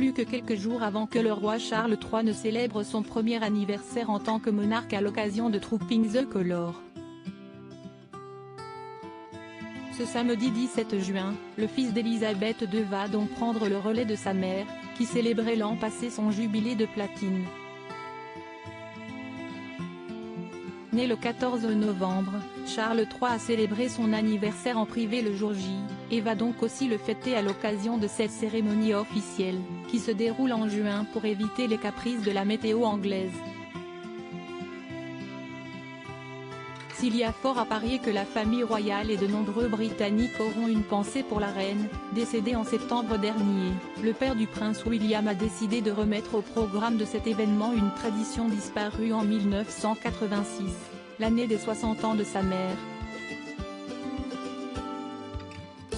plus que quelques jours avant que le roi Charles III ne célèbre son premier anniversaire en tant que monarque à l'occasion de Trooping the Colour. Ce samedi 17 juin, le fils d'Élisabeth II va donc prendre le relais de sa mère, qui célébrait l'an passé son jubilé de platine. Né le 14 novembre, Charles III a célébré son anniversaire en privé le jour J, et va donc aussi le fêter à l'occasion de cette cérémonie officielle, qui se déroule en juin pour éviter les caprices de la météo anglaise. S'il y a fort à parier que la famille royale et de nombreux Britanniques auront une pensée pour la reine, décédée en septembre dernier, le père du prince William a décidé de remettre au programme de cet événement une tradition disparue en 1986, l'année des 60 ans de sa mère.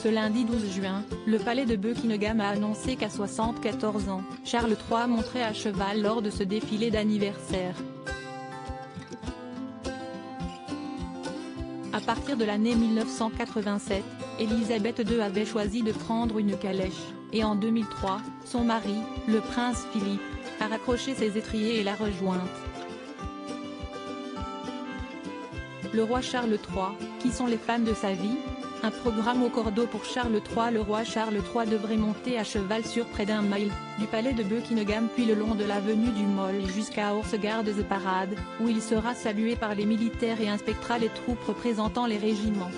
Ce lundi 12 juin, le palais de Buckingham a annoncé qu'à 74 ans, Charles III monterait à cheval lors de ce défilé d'anniversaire. À partir de l'année 1987, Élisabeth II avait choisi de prendre une calèche, et en 2003, son mari, le prince Philippe, a raccroché ses étriers et l'a rejointe. Le roi Charles III, qui sont les fans de sa vie ? Un programme au cordeau pour Charles III. Le roi Charles III devrait monter à cheval sur près d'1 mile, du palais de Buckingham puis le long de l'avenue du Mall jusqu'à Horse Guards Parade, où il sera salué par les militaires et inspectera les troupes représentant les régiments.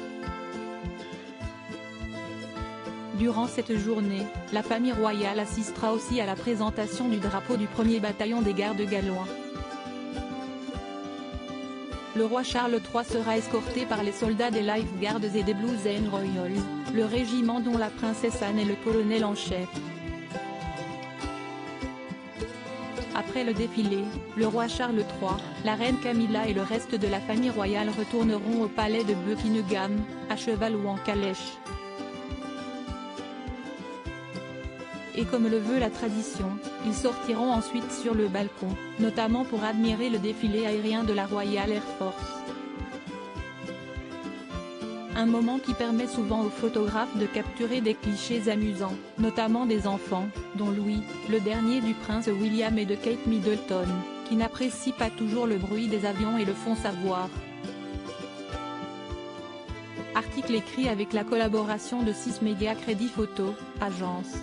Durant cette journée, la famille royale assistera aussi à la présentation du drapeau du 1er bataillon des gardes gallois. Le roi Charles III sera escorté par les soldats des Life Guards et des Blues and Royals, le régiment dont la princesse Anne est le colonel en chef. Après le défilé, le roi Charles III, la reine Camilla et le reste de la famille royale retourneront au palais de Buckingham, à cheval ou en calèche. Et comme le veut la tradition, ils sortiront ensuite sur le balcon, notamment pour admirer le défilé aérien de la Royal Air Force. Un moment qui permet souvent aux photographes de capturer des clichés amusants, notamment des enfants, dont Louis, le dernier du prince William et de Kate Middleton, qui n'apprécient pas toujours le bruit des avions et le font savoir. Article écrit avec la collaboration de 6 Médias Crédit Photo, agence.